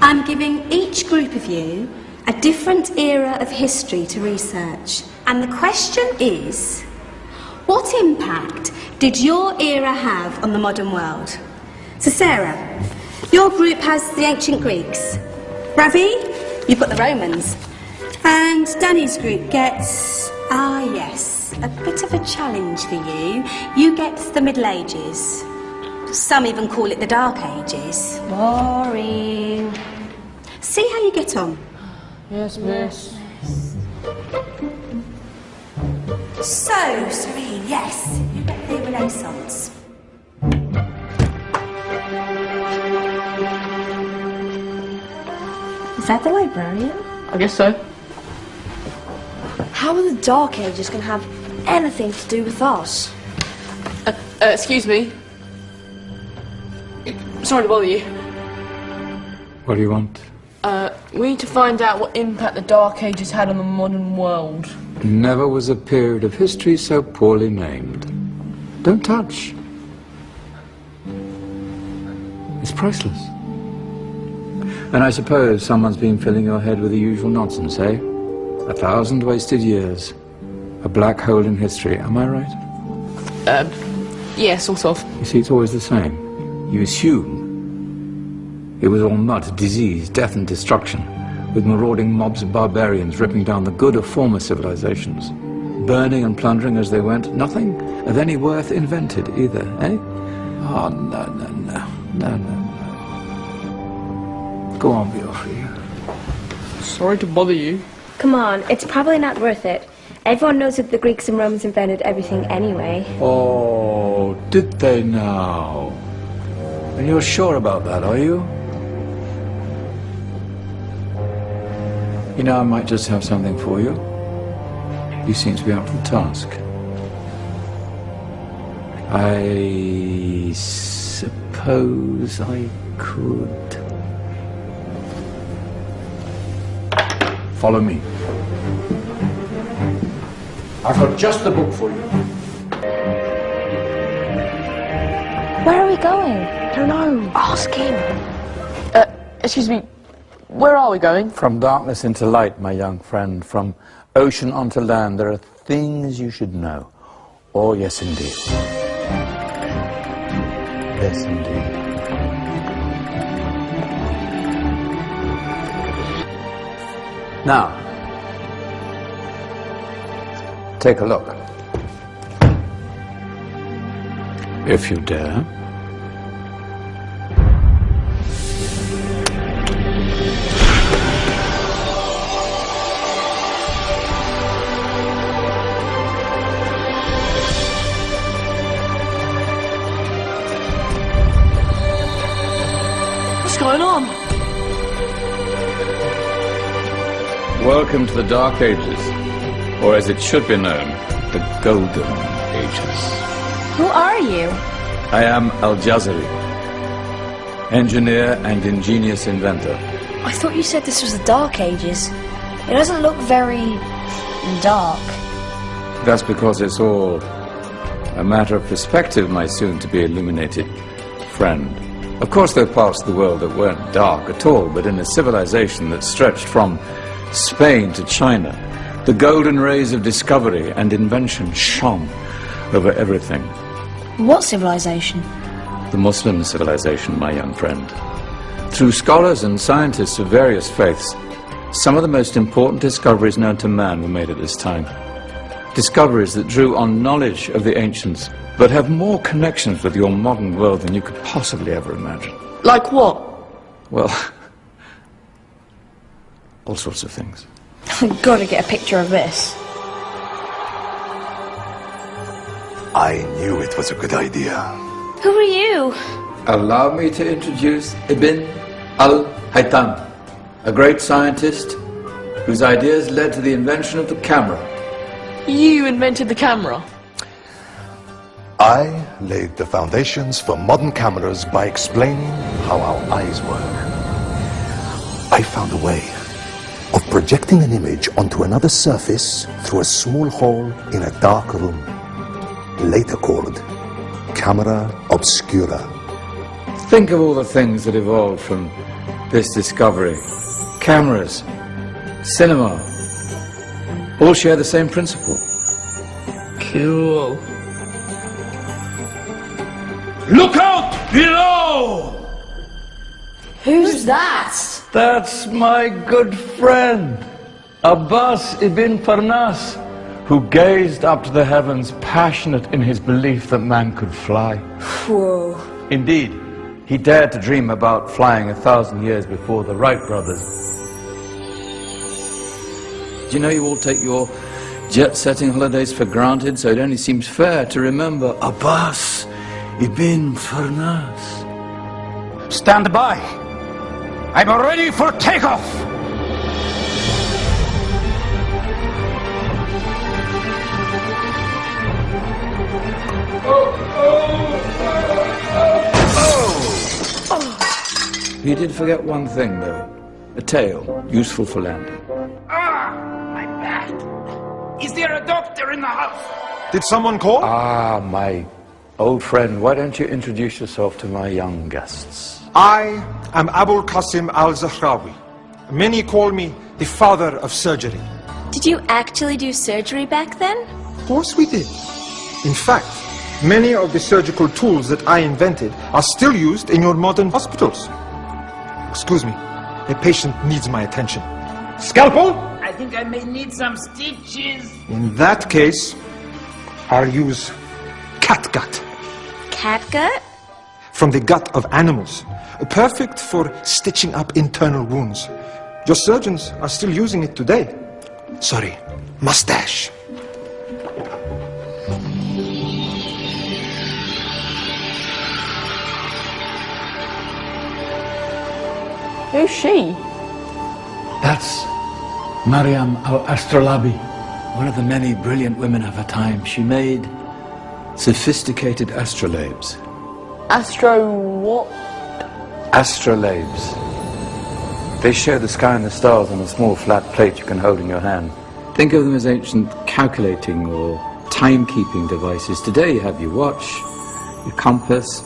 I'm giving each group of you a different era of history to research. And the question is, what impact did your era have on the modern world? So Sarah, your group has the ancient Greeks. Ravi, you've got the Romans. And Danny's group gets, yes, a bit of a challenge for you. You get the Middle Ages. Some even call it the Dark Ages. Boring. See how you get on. Yes, miss. So, Serene, yes, you get the Renaissance. Is that the librarian? I guess so. How are the Dark Ages going to have anything to do with us? Excuse me. Sorry to bother you. What do you want? We need to find out what impact the Dark Ages had on the modern world. Never was a period of history so poorly named. Don't touch. It's priceless. And I suppose someone's been filling your head with the usual nonsense, eh? 1,000 wasted years. A black hole in history, am I right? Yeah, sort of. You see, it's always the same. You assume it was all mud, disease, death and destruction, with marauding mobs of barbarians ripping down the good of former civilizations, burning and plundering as they went. Nothing of any worth invented either, eh? Oh, no. Go on, be off with you. Sorry to bother you. Come on, it's probably not worth it. Everyone knows that the Greeks and Romans invented everything anyway. Oh, did they now? And you're sure about that, are you? You know, I might just have something for you. You seem to be up to the task. I suppose I could. Follow me. I've got just the book for you. Where are we going? I don't know. Ask him. Excuse me. Where are we going? From darkness into light, my young friend. From ocean onto land, there are things you should know. Oh, yes, indeed. Yes, indeed. Now, take a look. If you dare. What's going on? Welcome to the Dark Ages, or as it should be known, the Golden Ages. Who are you? I am Al-Jazari, engineer and ingenious inventor. I thought you said this was the Dark Ages. It doesn't look very dark. That's because it's all a matter of perspective, my soon-to-be illuminated friend. Of course, there are parts of the world that weren't dark at all, but in a civilization that stretched from Spain to China, the golden rays of discovery and invention shone over everything. What civilization? The Muslim civilization, my young friend. Through scholars and scientists of various faiths, some of the most important discoveries known to man were made at this time. Discoveries that drew on knowledge of the ancients, but have more connections with your modern world than you could possibly ever imagine. Like what? Well, all sorts of things. I've got to get a picture of this. I knew it was a good idea. Who are you? Allow me to introduce Ibn al-Haytham, a great scientist whose ideas led to the invention of the camera. You invented the camera. I laid the foundations for modern cameras by explaining how our eyes work. I found a way of projecting an image onto another surface through a small hole in a dark room, later called camera obscura. Think of all the things that evolved from this discovery. Cameras, cinema, all share the same principle. Cool. Look out below! Who's that? That's my good friend, Abbas ibn Farnas, who gazed up to the heavens, passionate in his belief that man could fly. Whoa. Indeed, he dared to dream about flying 1,000 years before the Wright brothers. Do you know you all take your jet-setting holidays for granted, so it only seems fair to remember Abbas ibn Farnas. Stand by. I'm ready for takeoff. You did forget one thing, though. A tail, useful for landing. My back. Is there a doctor in the house? Did someone call? Ah, my old friend, why don't you introduce yourself to my young guests? I am Abul Qasim al-Zahrawi. Many call me the father of surgery. Did you actually do surgery back then? Of course we did. In fact, many of the surgical tools that I invented are still used in your modern hospitals. Excuse me, a patient needs my attention. Scalpel? I think I may need some stitches. In that case, I'll use catgut. Catgut? From the gut of animals. Perfect for stitching up internal wounds. Your surgeons are still using it today. Sorry, mustache. Who's she? That's Maryam al-Astrolabi, one of the many brilliant women of her time. She made sophisticated astrolabes. Astro what? Astrolabes. They show the sky and the stars on a small flat plate you can hold in your hand. Think of them as ancient calculating or timekeeping devices. Today you have your watch, your compass,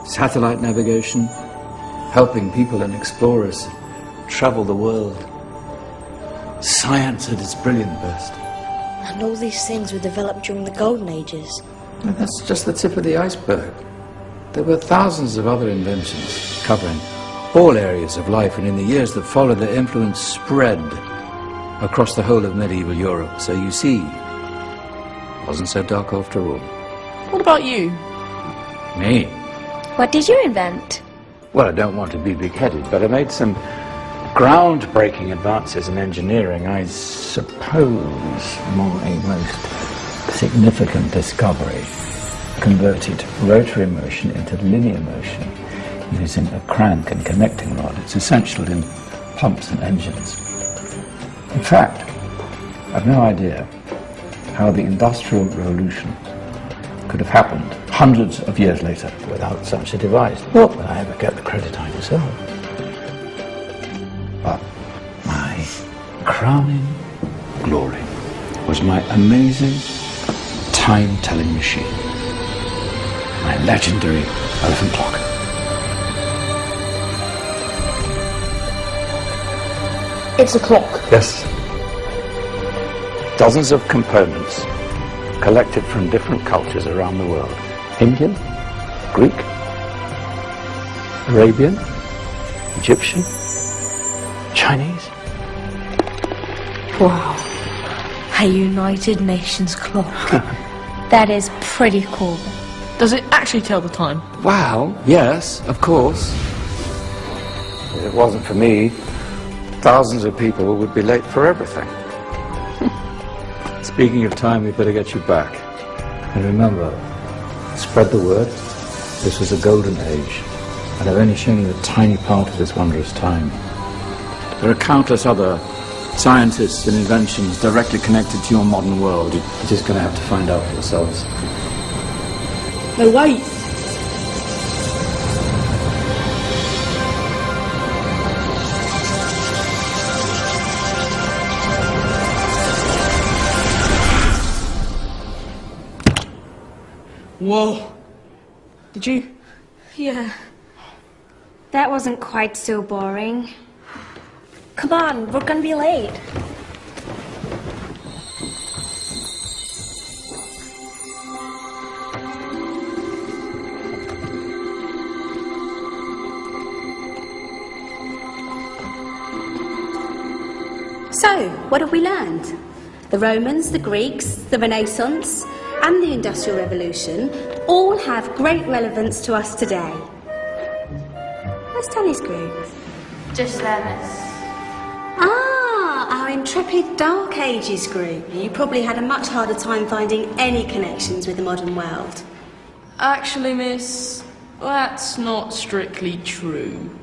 satellite navigation, helping people and explorers travel the world. Science at its brilliant best. And all these things were developed during the Golden Ages. And that's just the tip of the iceberg. There were thousands of other inventions covering all areas of life, and in the years that followed, their influence spread across the whole of medieval Europe. So you see, it wasn't so dark after all. What about you? Me? What did you invent? Well, I don't want to be big-headed, but I made some groundbreaking advances in engineering. I suppose my most significant discovery converted rotary motion into linear motion using a crank and connecting rod. It's essential in pumps and engines. In fact, I've no idea how the Industrial Revolution could have happened hundreds of years later without such a device. Nor will I ever get the credit I deserve. But my crowning glory was my amazing time-telling machine, my legendary elephant clock. It's a clock. Yes. Dozens of components collected from different cultures around the world. Indian, Greek, Arabian, Egyptian, Chinese. Wow. A United Nations clock. That is pretty cool. Does it actually tell the time? Wow, yes, of course. If it wasn't for me, thousands of people would be late for everything. Speaking of time, we better get you back. And remember, spread the word. This was a golden age, and I've only shown you a tiny part of this wondrous time. There are countless other scientists and inventions directly connected to your modern world. You're just going to have to find out for yourselves. No, wait. Whoa. Did you? Yeah. That wasn't quite so boring. Come on, we're gonna be late. So, what have we learned? The Romans, the Greeks, the Renaissance, and the Industrial Revolution all have great relevance to us today. Where's Tony's group? Just there, miss. Ah, our intrepid Dark Ages group. You probably had a much harder time finding any connections with the modern world. Actually, miss, that's not strictly true.